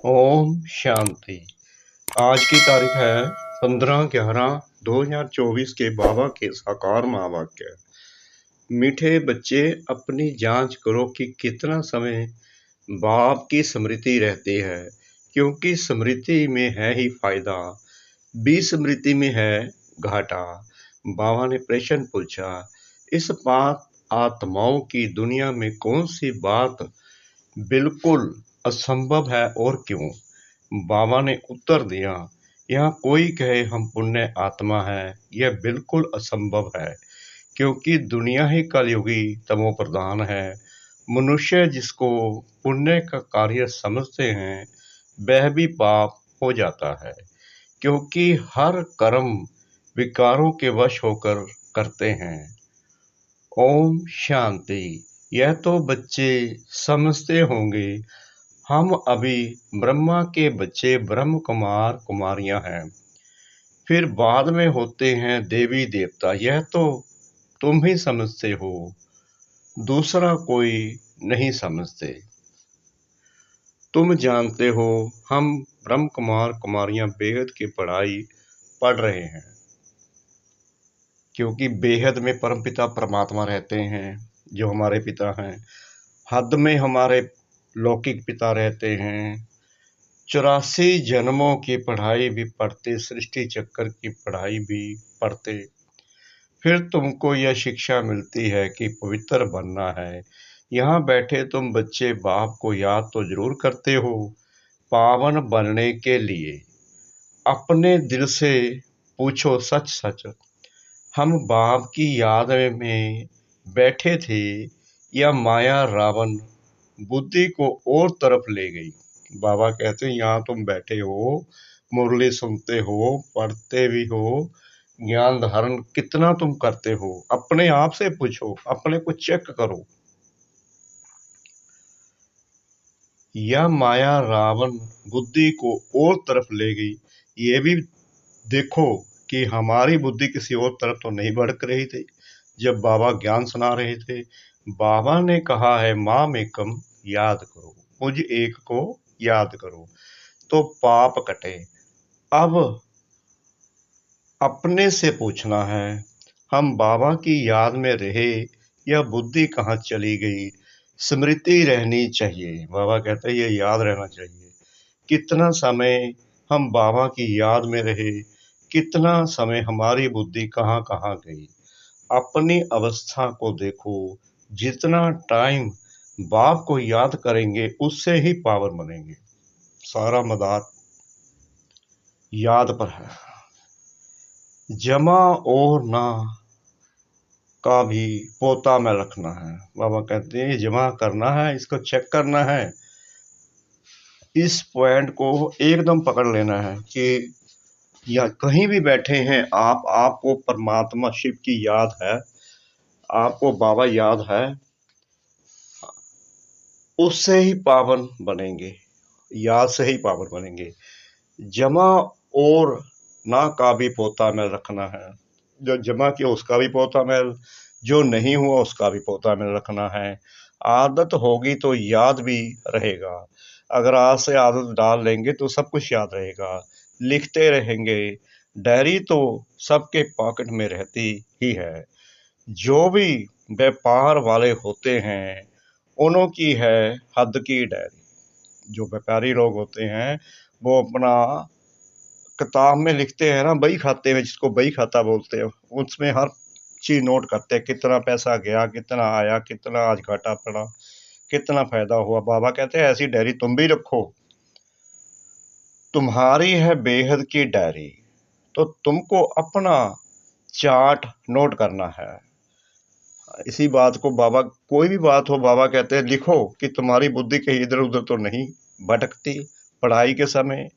ओम शांति। आज की तारीख है 15/11/2024 के बाबा के साकार महावाक्य। मीठे बच्चे, अपनी जांच करो कि कितना समय बाप की स्मृति रहती है, क्योंकि स्मृति में है ही फायदा, विस्मृति में है घाटा। बाबा ने प्रश्न पूछा, इस पाप आत्माओं की दुनिया में कौन सी बात बिल्कुल असंभव है और क्यों? बाबा ने उत्तर दिया, यहाँ कोई कहे हम पुण्य आत्मा है, यह बिल्कुल असंभव है, क्योंकि दुनिया ही कलयुगी तमो प्रधान है। मनुष्य जिसको पुण्य का कार्य समझते हैं वह भी पाप हो जाता है, क्योंकि हर कर्म विकारों के वश होकर करते हैं। ओम शांति। यह तो बच्चे समझते होंगे, हम अभी ब्रह्मा के बच्चे ब्रह्म कुमार कुमारियां हैं, फिर बाद में होते हैं देवी देवता। यह तो तुम ही समझते हो, दूसरा कोई नहीं समझते। तुम जानते हो हम ब्रह्म कुमार कुमारियां बेहद की पढ़ाई पढ़ रहे हैं, क्योंकि बेहद में परमपिता परमात्मा रहते हैं जो हमारे पिता हैं। हद में हमारे लौकिक पिता रहते हैं। 84 जन्मों की पढ़ाई भी पढ़ते, सृष्टि चक्कर की पढ़ाई भी पढ़ते, फिर तुमको यह शिक्षा मिलती है कि पवित्र बनना है। यहाँ बैठे तुम बच्चे बाप को याद तो जरूर करते हो, पावन बनने के लिए अपने दिल से पूछो सच सच, हम बाप की याद में बैठे थे या माया रावण बुद्धि को और तरफ ले गई? बाबा कहते हैं, यहाँ तुम बैठे हो, मुरली सुनते हो, पढ़ते भी हो, ज्ञान धारण कितना तुम करते हो? अपने आप से पूछो, अपने को चेक करो। यह माया रावण बुद्धि को और तरफ ले गई, ये भी देखो कि हमारी बुद्धि किसी और तरफ तो नहीं भड़क रही थी। जब बाबा ज्ञान सुना रहे थे, बाबा ने कहा है माम एकम याद करो, मुझ एक को याद करो तो पाप कटे। अब अपने से पूछना है, हम बाबा की याद में रहे या बुद्धि कहाँ चली गई? स्मृति रहनी चाहिए। बाबा कहते हैं ये याद रहना चाहिए, कितना समय हम बाबा की याद में रहे, कितना समय हमारी बुद्धि कहाँ कहाँ गई। अपनी अवस्था को देखो, जितना टाइम बाप को याद करेंगे उससे ही पावर बनेंगे। सारा मदार याद पर है। जमा और ना का भी पोता में रखना है। बाबा कहते हैं जमा करना है, इसको चेक करना है, इस पॉइंट को एकदम पकड़ लेना है कि या कहीं भी बैठे हैं आप, आपको परमात्मा शिव की याद है, आपको बाबा याद है, उससे ही पावन बनेंगे, याद से ही पावन बनेंगे। जमा और ना का भी पोता में रखना है, जो जमा किया उसका भी पोता में, जो नहीं हुआ उसका भी पोता में रखना है। आदत होगी तो याद भी रहेगा। अगर आज से आदत डाल लेंगे तो सब कुछ याद रहेगा। लिखते रहेंगे, डायरी तो सबके पॉकेट में रहती ही है। जो भी व्यापार वाले होते हैं उन्हों की है हद की डायरी। जो व्यापारी लोग होते हैं वो अपना किताब में लिखते हैं ना, बही खाते में, जिसको बही खाता बोलते हैं, उसमें हर चीज नोट करते हैं, कितना पैसा गया, कितना आया, कितना आज घाटा पड़ा, कितना फायदा हुआ। बाबा कहते हैं ऐसी डायरी तुम भी रखो, तुम्हारी है बेहद की डायरी, तो तुमको अपना चार्ट नोट करना है। इसी बात को बाबा, कोई भी बात हो बाबा कहते हैं लिखो कि तुम्हारी बुद्धि कहीं इधर उधर तो नहीं भटकती पढ़ाई के समय।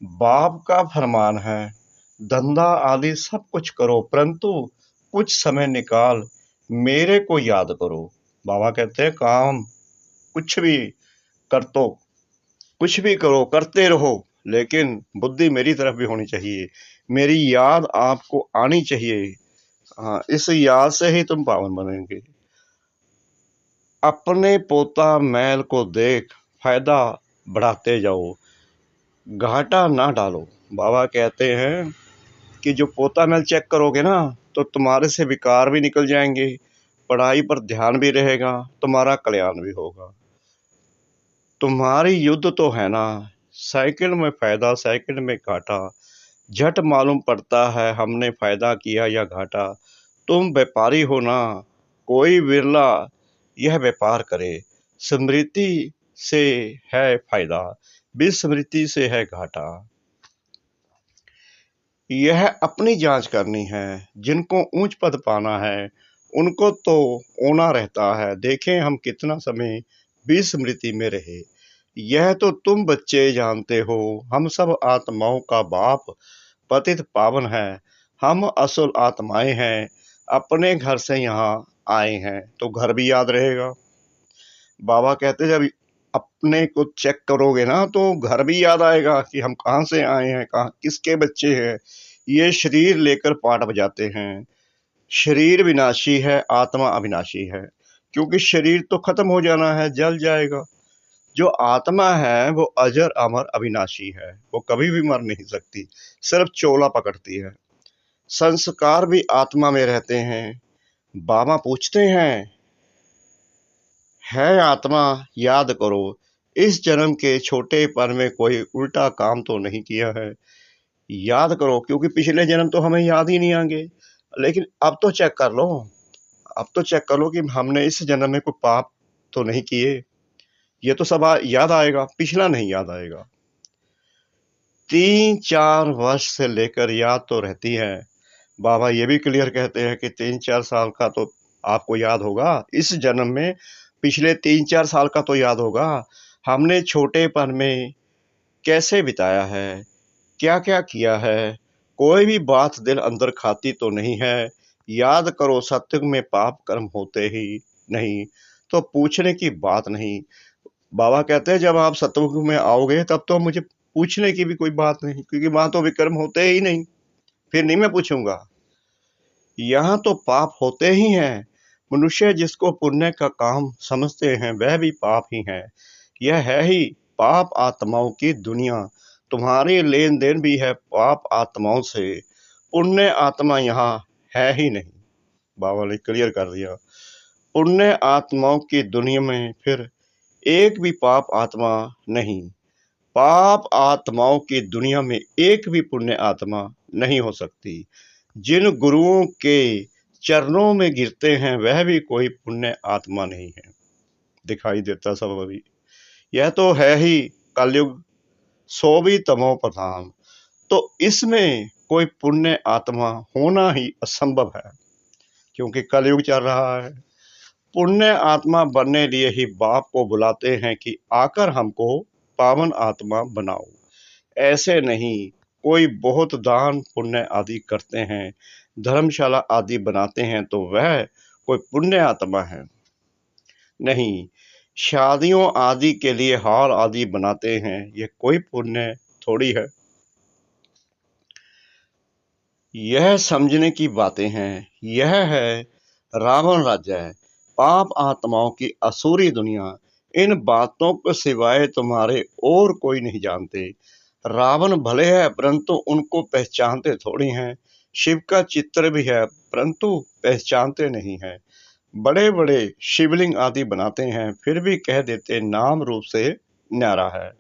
बाप का फरमान है धंधा आदि सब कुछ करो, परंतु कुछ समय निकाल मेरे को याद करो। बाबा कहते हैं काम कुछ भी कर तो, कुछ भी करो, करते रहो, लेकिन बुद्धि मेरी तरफ भी होनी चाहिए, मेरी याद आपको आनी चाहिए। हाँ, इस याद से ही तुम पावन बनेंगे। अपने पोता मैल को देख फायदा बढ़ाते जाओ। घाटा ना डालो। बाबा कहते हैं कि जो पोता नल चेक करोगे ना तो तुम्हारे से विकार भी निकल जाएंगे, पढ़ाई पर ध्यान भी रहेगा, तुम्हारा कल्याण भी होगा। तुम्हारी युद्ध तो है ना, साइकिल में फायदा साइकिल में घाटा, झट मालूम पड़ता है हमने फायदा किया या घाटा। तुम व्यापारी हो ना, कोई विरला यह व्यापार करे। स्मृति से है फायदा, विस्मृति से है घाटा। यह अपनी जांच करनी है, जिनको ऊंच पद पाना है उनको तो ओना रहता है। देखें हम कितना समय विस्मृति में रहे। यह तो तुम बच्चे जानते हो, हम सब आत्माओं का बाप पतित पावन है। हम असल आत्माएं हैं, अपने घर से यहाँ आए हैं, तो घर भी याद रहेगा। बाबा कहते जब अपने को चेक करोगे ना तो घर भी याद आएगा कि हम कहाँ से आए हैं, कहाँ किसके बच्चे हैं। ये शरीर लेकर पाठ बजाते हैं। शरीर विनाशी है, आत्मा अविनाशी है, क्योंकि शरीर तो खत्म हो जाना है, जल जाएगा। जो आत्मा है वो अजर अमर अविनाशी है, वो कभी भी मर नहीं सकती, सिर्फ चोला पकड़ती है। संस्कार भी आत्मा में रहते हैं। बाबा पूछते हैं, है आत्मा याद करो, इस जन्म के छोटेपन में कोई उल्टा काम तो नहीं किया है। याद करो, क्योंकि पिछले जन्म तो हमें याद ही नहीं आएंगे। लेकिन अब तो चेक कर लो, अब तो चेक कर लो कि हमने इस जन्म में कोई पाप तो नहीं किए। ये तो सब याद आएगा, पिछला नहीं याद आएगा। 3-4 वर्ष से लेकर याद तो रहती है। बाबा ये भी क्लियर कहते हैं कि 3-4 साल का तो आपको याद होगा, इस जन्म में पिछले 3-4 साल का तो याद होगा। हमने छोटेपन में कैसे बिताया है, क्या क्या किया है। कोई भी बात दिल अंदर खाती तो नहीं है। याद करो, सत्युग में पाप कर्म होते ही नहीं, तो पूछने की बात नहीं। बाबा कहते हैं जब आप सत्युग में आओगे तब तो मुझे पूछने की भी कोई बात नहीं, क्योंकि वहां तो विकर्म होते ही नहीं, फिर नहीं मैं पूछूंगा। यहाँ तो पाप होते ही हैं। मनुष्य जिसको पुण्य का काम समझते हैं वह भी पाप ही है। यह है ही पाप आत्माओं की दुनिया। तुम्हारी लेन देन भी है पाप आत्माओं से, पुण्य आत्मा यहाँ है ही नहीं। बाबा ने क्लियर कर दिया। पुण्य आत्माओं की दुनिया में फिर एक भी पाप आत्मा नहीं। पाप आत्माओं की दुनिया में एक भी पुण्य आत्मा नहीं हो सकती। जिन गुरुओं के चरणों में गिरते हैं वह भी कोई पुण्य आत्मा नहीं है। दिखाई देता सब अभी। यह तो है ही कलयुग, सो भी तमो प्रधान, तो इसमें कोई पुण्य आत्मा होना ही असंभव है, क्योंकि कलयुग चल रहा है। पुण्य आत्मा बनने लिए ही बाप को बुलाते हैं कि आकर हमको पावन आत्मा बनाओ। ऐसे नहीं, कोई बहुत दान पुण्य आदि करते हैं, धर्मशाला आदि बनाते हैं, तो वह कोई पुण्य आत्मा है नहीं। शादियों आदि के लिए हार आदि बनाते हैं, ये कोई पुण्य थोड़ी है। यह समझने की बातें हैं। यह है रावण राज्य, पाप आत्माओं की असुरी दुनिया। इन बातों को सिवाय तुम्हारे और कोई नहीं जानते। रावण भले है परंतु उनको पहचानते थोड़ी हैं। शिव का चित्र भी है परंतु पहचानते नहीं है। बड़े बड़े शिवलिंग आदि बनाते हैं, फिर भी कह देते नाम रूप से न्यारा है,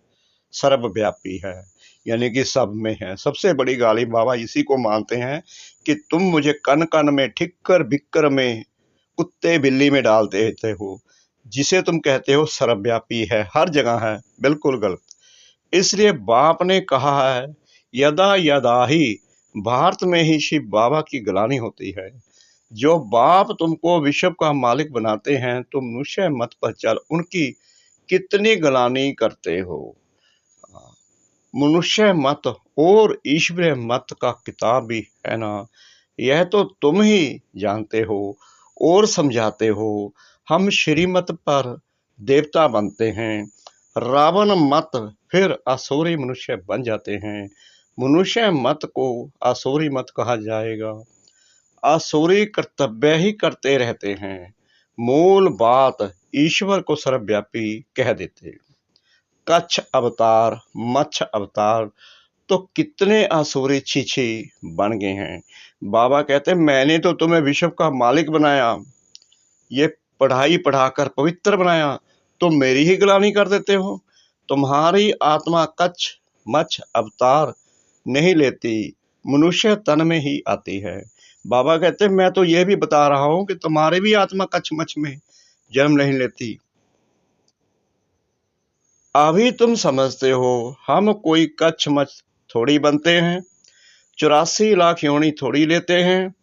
सर्वव्यापी है, यानी कि सब में है। सबसे बड़ी गाली बाबा इसी को मानते हैं कि तुम मुझे कन कन में, ठिक्कर बिक्कर में, कुत्ते बिल्ली में डाल देते हो। जिसे तुम कहते हो सर्वव्यापी है, हर जगह है, बिल्कुल गलत। इसलिए बाप ने कहा है, यदा यदा ही, भारत में ही शिव बाबा की गलानी होती है। जो बाप तुमको विश्व का मालिक बनाते हैं, तुम मनुष्य मत पर चल उनकी कितनी गलानी करते हो। मनुष्य मत और ईश्वरीय मत का किताब भी है ना, यह तो तुम ही जानते हो और समझाते हो। हम श्रीमत पर देवता बनते हैं, रावण मत फिर असुरी मनुष्य बन जाते हैं। मनुष्य मत को असुरी मत कहा जाएगा। असुरी कर्तव्य ही करते रहते हैं, मूल बात ईश्वर को सर्वव्यापी कह देते। कच्छ अवतार, मत्स्य अवतार, तो कितने असुरी छी बन गए हैं। बाबा कहते हैं मैंने तो तुम्हें विश्व का मालिक बनाया, ये पढ़ाई पढ़ाकर पवित्र बनाया, तुम मेरी ही गुलामी कर देते हो। तुम्हारी आत्मा कच्छ मच्छ अवतार नहीं लेती, मनुष्य तन में ही आती है। बाबा कहते हैं मैं तो ये भी बता रहा हूं कि तुम्हारी भी आत्मा कच्छ मच्छ में जन्म नहीं लेती। अभी तुम समझते हो हम कोई कच्छ मच्छ थोड़ी बनते हैं, 84 लाख योनि थोड़ी लेते हैं।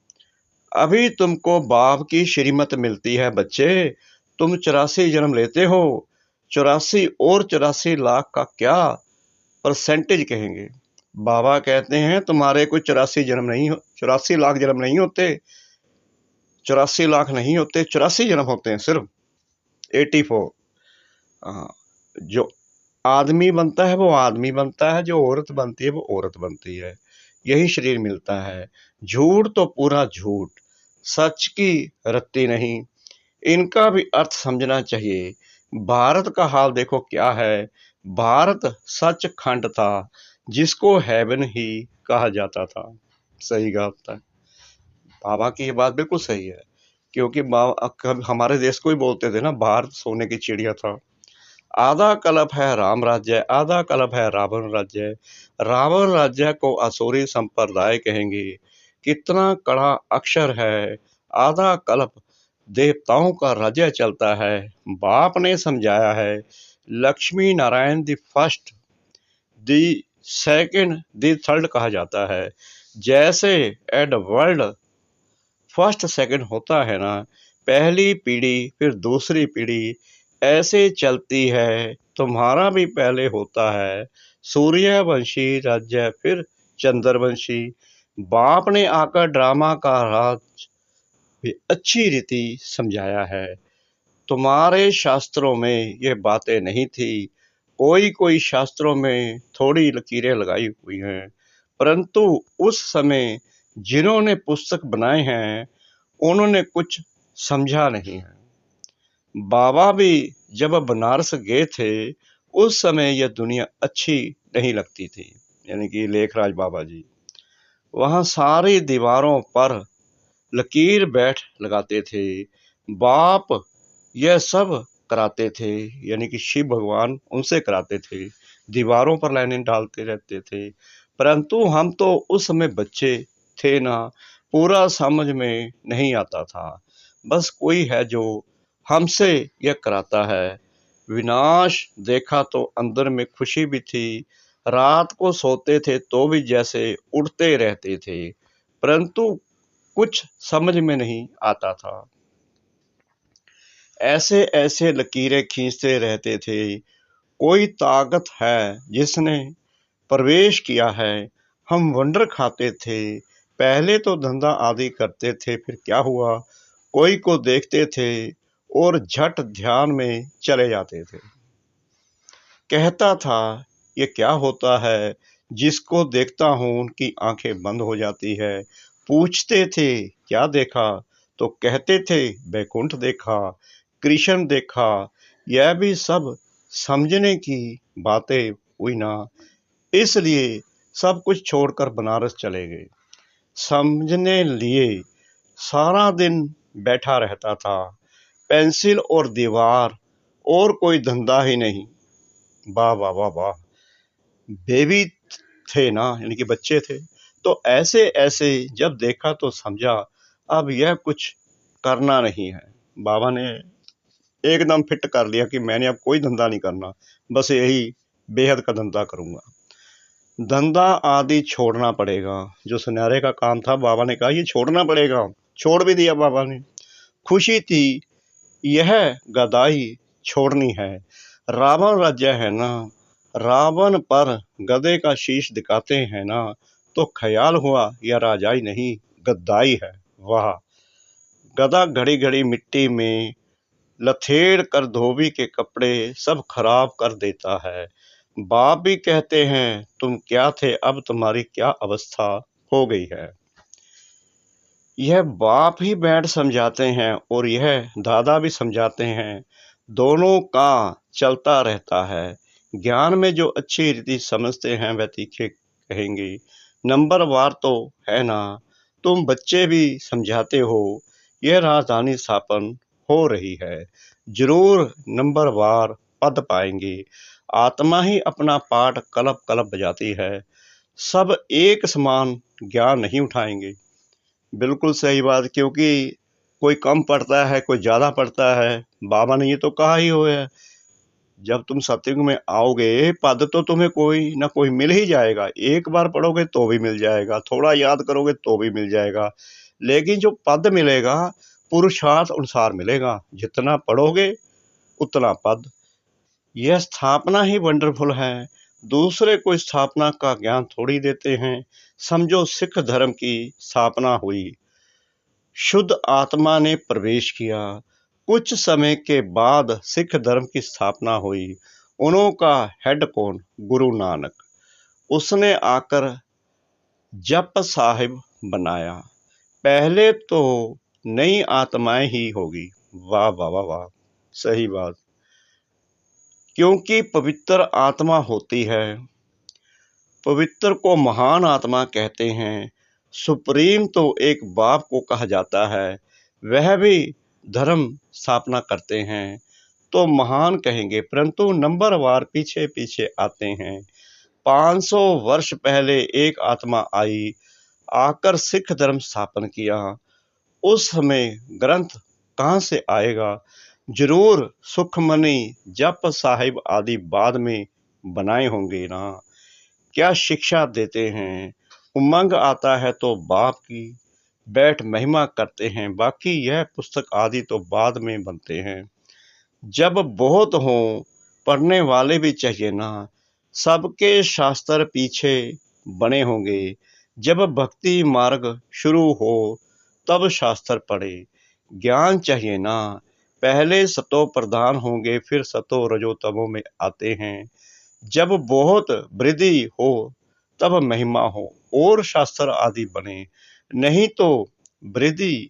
अभी तुमको बाप की श्रीमत मिलती है बच्चे, तुम 84 जन्म लेते हो, 84 और 84 लाख का क्या परसेंटेज कहेंगे। बाबा कहते हैं तुम्हारे कोई 84 जन्म नहीं, 84 लाख जन्म नहीं होते, 84 लाख नहीं होते, 84 जन्म होते हैं सिर्फ 84। जो आदमी बनता है वो आदमी बनता है, जो औरत बनती है वो औरत बनती है, यही शरीर मिलता है। झूठ तो पूरा झूठ, सच की रत्ती नहीं। इनका भी अर्थ समझना चाहिए। भारत का हाल देखो क्या है। भारत सचखंड था, जिसको हेवन ही कहा जाता था। सही बात है, बाबा की ये बात बिल्कुल सही है। क्योंकि हमारे देश को ही बोलते थे ना, भारत सोने की चिड़िया था। आधा कल्प है राम राज्य, आधा कल्प है रावण राज्य। रावण राज्य को असुरी संप्रदाय कहेंगे। कितना कड़ा अक्षर है। आधा कल्प देवताओं का राज्य चलता है। बाप ने समझाया है, Lakshmi Narayan the first, the second, the third कहा जाता है। जैसे एड वर्ल्ड फर्स्ट सेकंड होता है ना, पहली पीढ़ी फिर दूसरी पीढ़ी ऐसे चलती है। तुम्हारा भी पहले होता है सूर्यवंशी राज्य, फिर चंद्रवंशी। बाप ने आकर ड्रामा का राज भी अच्छी रीति समझाया है। तुम्हारे शास्त्रों में ये बातें नहीं थी। कोई शास्त्रों में थोड़ी लकीरें लगाई हुई हैं, परंतु उस समय जिन्होंने पुस्तक बनाए हैं उन्होंने कुछ समझा नहीं है। बाबा भी जब बनारस गए थे उस समय यह दुनिया अच्छी नहीं लगती थी, यानी कि लेखराज बाबा जी। वहाँ सारी दीवारों पर लकीर बैठ लगाते थे। बाप यह सब कराते थे, यानी कि शिव भगवान उनसे कराते थे, दीवारों पर लाइनें डालते रहते थे। परंतु हम तो उस समय बच्चे थे ना, पूरा समझ में नहीं आता था। बस कोई है जो हमसे यह कराता है। विनाश देखा तो अंदर में खुशी भी थी। रात को सोते थे तो भी जैसे उड़ते रहते थे, परंतु कुछ समझ में नहीं आता था। ऐसे ऐसे लकीरें खींचते रहते थे। कोई ताकत है जिसने प्रवेश किया है। हम वंडर खाते थे। पहले तो धंधा आदि करते थे, फिर क्या हुआ, कोई को देखते थे और झट ध्यान में चले जाते थे। कहता था ये क्या होता है, जिसको देखता हूँ उनकी आंखें बंद हो जाती है। पूछते थे क्या देखा, तो कहते थे बैकुंठ देखा, कृष्ण देखा। यह भी सब समझने की बातें हुई ना, इसलिए सब कुछ छोड़कर बनारस चले गए। समझने लिए सारा दिन बैठा रहता था, पेंसिल और दीवार, और कोई धंधा ही नहीं। वाह वाह वाह वाह। बेबी थे ना, यानी कि बच्चे थे, तो ऐसे ऐसे जब देखा तो समझा अब यह कुछ करना नहीं है। बाबा ने एकदम फिट कर लिया कि मैंने अब कोई धंधा नहीं करना, बस यही बेहद का धंधा करूंगा। धंधा आदि छोड़ना पड़ेगा। जो सुनहरे का काम था बाबा ने कहा ये छोड़ना पड़ेगा, छोड़ भी दिया बाबा ने। खुशी थी, यह गदाई छोड़नी है। रावण राज्य है ना, रावण पर गधे का शीश दिखाते हैं ना, तो ख्याल हुआ यह राजाई नहीं गद्दाई है। वाह। गधा घड़ी घड़ी मिट्टी में लथेड़ कर धोबी के कपड़े सब खराब कर देता है। बाप भी कहते हैं तुम क्या थे, अब तुम्हारी क्या अवस्था हो गई है। यह बाप ही बैठ समझाते हैं और यह दादा भी समझाते हैं। दोनों का चलता रहता है। ज्ञान में जो अच्छी रीति समझते हैं वह तीखे कहेंगे, नंबरवार तो है ना, तुम बच्चे भी समझाते हो, यह राजधानी स्थापन हो रही है, जरूर नंबरवार पद पाएंगे। आत्मा ही अपना पाठ कलप कलप बजाती है, सब एक समान ज्ञान नहीं उठाएंगे। बिल्कुल सही बात, क्योंकि कोई कम पढ़ता है, कोई ज़्यादा पढ़ता है। बाबा ने ये तो कहा ही हो है, जब तुम सत्युग में आओगे पद तो तुम्हें कोई ना कोई मिल ही जाएगा। एक बार पढ़ोगे तो भी मिल जाएगा, थोड़ा याद करोगे तो भी मिल जाएगा, लेकिन जो पद मिलेगा पुरुषार्थ अनुसार मिलेगा। जितना पढ़ोगे उतना पद। यह स्थापना ही वंडरफुल है, दूसरे को स्थापना का ज्ञान थोड़ी देते हैं। समझो सिख धर्म की स्थापना हुई, शुद्ध आत्मा ने प्रवेश किया, कुछ समय के बाद सिख धर्म की स्थापना हुई। उन्हों का हेड कौन? गुरु नानक। उसने आकर जप साहिब बनाया। पहले तो नई आत्माएं ही होगी। वाह वाह वाह वाह, सही बात। क्योंकि पवित्र आत्मा होती है, पवित्र को महान आत्मा कहते हैं। सुप्रीम तो एक बाप को कहा जाता है, वह भी धर्म स्थापना करते हैं तो महान कहेंगे, परंतु नंबरवार पीछे पीछे आते हैं। 500 वर्ष पहले एक आत्मा आई, आकर सिख धर्म स्थापन किया। उस समय ग्रंथ कहाँ से आएगा? जरूर सुखमनी जप साहिब आदि बाद में बनाए होंगे ना। क्या शिक्षा देते हैं? उमंग आता है तो बाप की बैठ महिमा करते हैं, बाकी यह पुस्तक आदि तो बाद में बनते हैं। जब बहुत हो पढ़ने वाले भी चाहिए ना, सबके शास्त्र पीछे बने होंगे। जब भक्ति मार्ग शुरू हो तब शास्त्र पढ़े, ज्ञान चाहिए ना। पहले सतो प्रधान होंगे, फिर सतो रजो तमो में आते हैं। जब बहुत वृद्धि हो तब महिमा हो और शास्त्र आदि बने, नहीं तो वृद्धि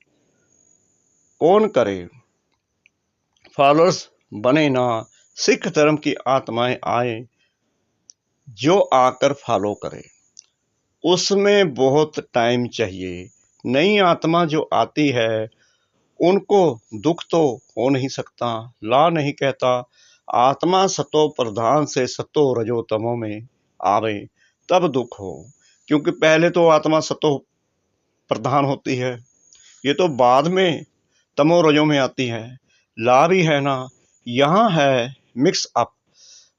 कौन करे। फॉलोअर्स बने ना, सिख धर्म की आत्माएं आए जो आकर फॉलो करे। उसमें बहुत टाइम चाहिए। नई आत्मा जो आती है उनको दुख तो हो नहीं सकता, ला नहीं कहता। आत्मा सतो प्रधान से सतो रजो तमो में आवे तब दुख हो, क्योंकि पहले तो आत्मा सतो प्रधान होती है, ये तो बाद में तमो रजो में आती है। ला भी है ना, यहाँ है मिक्स अप।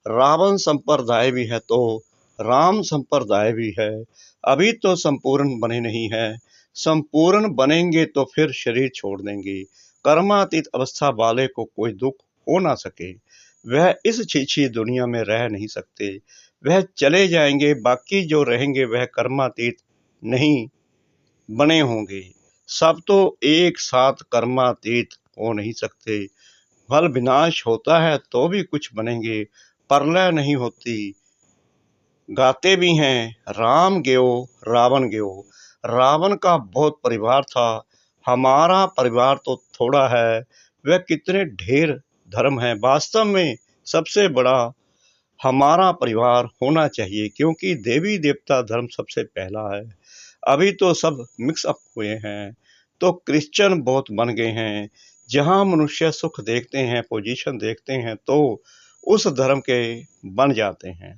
रावण संप्रदाय भी है तो राम संप्रदाय भी है। अभी तो संपूर्ण बने नहीं है, संपूर्ण बनेंगे तो फिर शरीर छोड़ देंगे। कर्मातीत अवस्था वाले को कोई दुख हो ना सके, वह इस छीछी दुनिया में रह नहीं सकते, वह चले जाएंगे। बाकी जो रहेंगे वह कर्मातीत नहीं बने होंगे। सब तो एक साथ कर्मातीत हो नहीं सकते। फल विनाश होता है तो भी कुछ बनेंगे, प्रलय नहीं होती। गाते भी हैं, राम गयो रावण गयो। रावण का बहुत परिवार था, हमारा परिवार तो थोड़ा है, वह कितने ढेर धर्म है। वास्तव में सबसे बड़ा हमारा परिवार होना चाहिए, क्योंकि देवी देवता धर्म सबसे पहला है। अभी तो सब मिक्स अप हुए हैं, तो क्रिश्चियन बहुत बन गए हैं। जहाँ मनुष्य सुख देखते हैं, पोजीशन देखते हैं, तो उस धर्म के बन जाते हैं।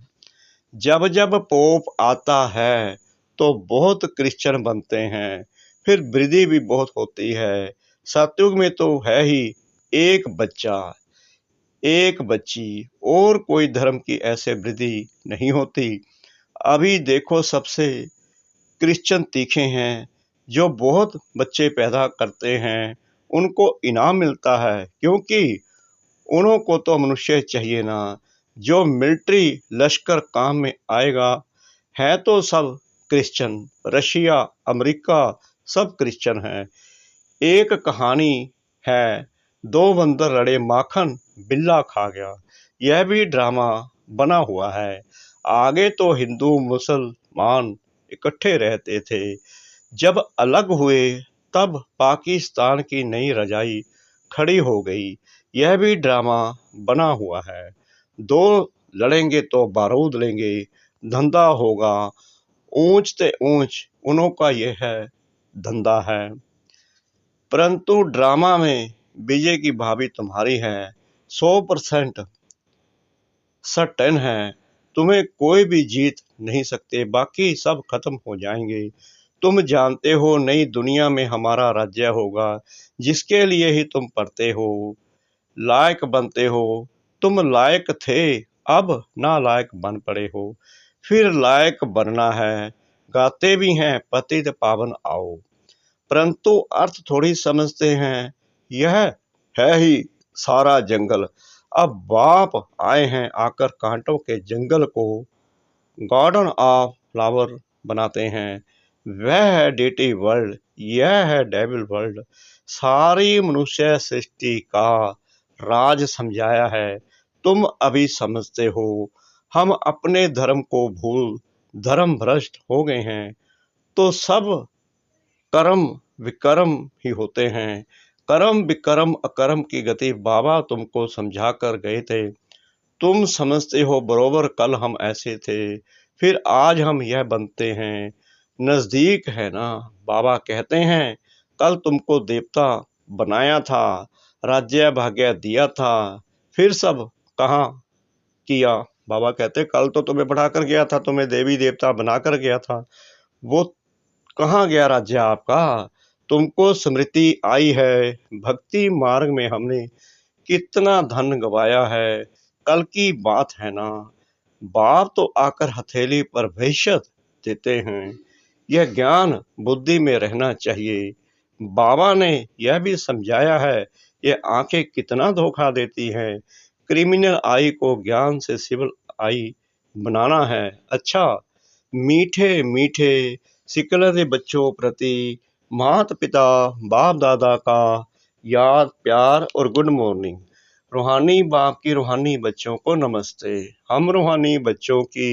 जब जब पोप आता है तो बहुत क्रिश्चियन बनते हैं, फिर वृद्धि भी बहुत होती है। सतयुग में तो है ही एक बच्चा एक बच्ची, और कोई धर्म की ऐसे वृद्धि नहीं होती। अभी देखो सबसे क्रिश्चियन तीखे हैं, जो बहुत बच्चे पैदा करते हैं, उनको इनाम मिलता है, क्योंकि उन्हों को तो मनुष्य चाहिए ना। जो मिलिट्री लश्कर काम में आएगा, है तो सब क्रिश्चियन। रशिया अमेरिका सब क्रिश्चियन हैं। एक कहानी है, दो बंदर लड़े, माखन बिल्ला खा गया। यह भी ड्रामा बना हुआ है। आगे तो हिंदू मुसलमान इकट्ठे रहते थे, जब अलग हुए तब पाकिस्तान की नई रजाई खड़ी हो गई। यह भी ड्रामा बना हुआ है। दो लड़ेंगे तो बारूद लेंगे, धंधा होगा ऊंच ते ऊंच, उन्हों का यह है धंधा है। परंतु ड्रामा में विजय की भाभी तुम्हारी है, 100% सर्टेन है, तुम्हें कोई भी जीत नहीं सकते, बाकी सब खत्म हो जाएंगे। तुम जानते हो नई दुनिया में हमारा राज्य होगा, जिसके लिए ही तुम पढ़ते हो, लायक बनते हो। तुम लायक थे, अब नालायक बन पड़े हो, फिर लायक बनना है। गाते भी हैं पतित पावन आओ, परंतु अर्थ थोड़ी समझते हैं। यह है ही सारा जंगल, अब बाप आए हैं आकर कांटों के जंगल को गार्डन ऑफ फ्लावर बनाते हैं। वह है डेटी वर्ल्ड, यह है डेविल वर्ल्ड। सारी मनुष्य सृष्टि का राज समझाया है, तुम अभी समझते हो। हम अपने धर्म को भूल धर्म भ्रष्ट हो गए हैं, तो सब कर्म विकर्म ही होते हैं। कर्म विकर्म अकर्म की गति बाबा तुमको समझा कर गए थे, तुम समझते हो बरोबर। कल हम ऐसे थे, फिर आज हम यह बनते हैं। नजदीक है ना, बाबा कहते हैं कल तुमको देवता बनाया था, राज्य भाग्य दिया था, फिर सब कहाँ किया। बाबा कहते कल तो तुम्हें बढ़ाकर गया था, तुम्हें देवी देवता बनाकर गया था, वो कहाँ गया राज्य आपका। तुमको स्मृति आई है, भक्ति मार्ग में हमने कितना धन गवाया है, कल की बात है ना। बाप तो आकर हथेली पर भविष्य देते हैं, यह ज्ञान बुद्धि में रहना चाहिए। बाबा ने यह भी समझाया है, ये आंखें कितना धोखा देती हैं। क्रिमिनल आई को ज्ञान से सिविल आई बनाना है। अच्छा, मीठे मीठे सिकलते बच्चों प्रति माता पिता बाप दादा का याद प्यार और गुड मॉर्निंग। रूहानी बाप की रूहानी बच्चों को नमस्ते। हम रूहानी बच्चों की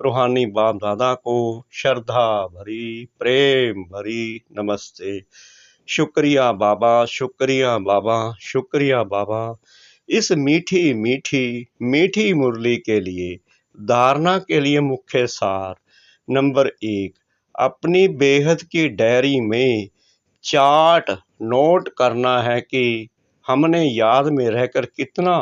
रूहानी बाप दादा को श्रद्धा भरी प्रेम भरी नमस्ते। शुक्रिया बाबा, शुक्रिया बाबा, शुक्रिया बाबा, इस मीठी मीठी मीठी मुरली के लिए। धारणा के लिए मुख्य सार। नंबर 1, अपनी बेहद की डायरी में चार्ट नोट करना है कि हमने याद में रहकर कितना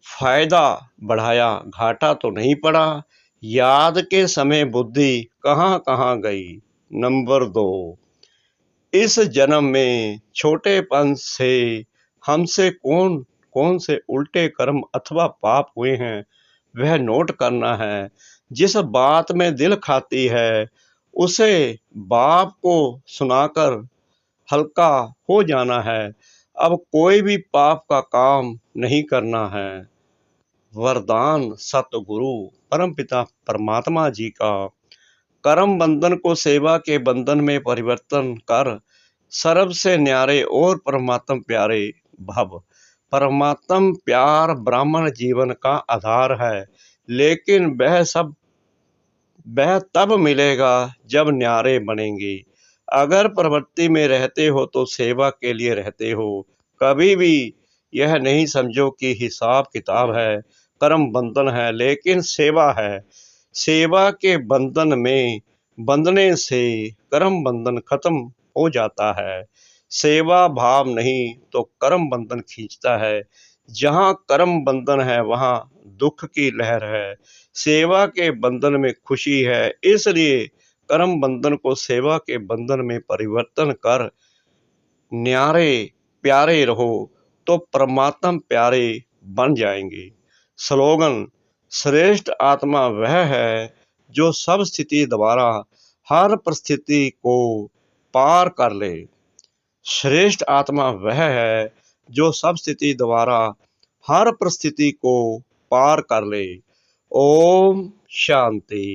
फायदा बढ़ाया, घाटा तो नहीं पड़ा। याद के समय बुद्धि कहाँ कहाँ गई। नंबर 2, इस जन्म में छोटेपन से हमसे कौन कौन से उल्टे कर्म अथवा पाप हुए हैं, वह नोट करना है। जिस बात में दिल खाती है, उसे बाप को सुनाकर हल्का हो जाना है। अब कोई भी पाप का काम नहीं करना है। वरदान सतगुरु परमपिता परमात्मा जी का। कर्म बंधन को सेवा के बंधन में परिवर्तन कर सर्व से न्यारे और परमात्म प्यारे भव। परमात्म प्यार ब्राह्मण जीवन का आधार है, लेकिन वह तब मिलेगा जब न्यारे बनेंगे। अगर प्रवृत्ति में रहते हो तो सेवा के लिए रहते हो। कभी भी यह नहीं समझो कि हिसाब किताब है, कर्म बंधन है, लेकिन सेवा है। सेवा के बंधन में बंधने से कर्म बंधन खत्म हो जाता है। सेवा भाव नहीं तो कर्म बंधन खींचता है। जहाँ कर्म बंधन है वहाँ दुख की लहर है। सेवा के बंधन में खुशी है, इसलिए कर्म बंधन को सेवा के बंधन में परिवर्तन कर न्यारे प्यारे रहो तो परमात्म प्यारे बन जाएंगे। स्लोगन, श्रेष्ठ आत्मा वह है जो सब स्थिति द्वारा हर परिस्थिति को पार कर ले। श्रेष्ठ आत्मा वह है जो सब स्थिति द्वारा हर परिस्थिति को पार कर ले। ओम शांति।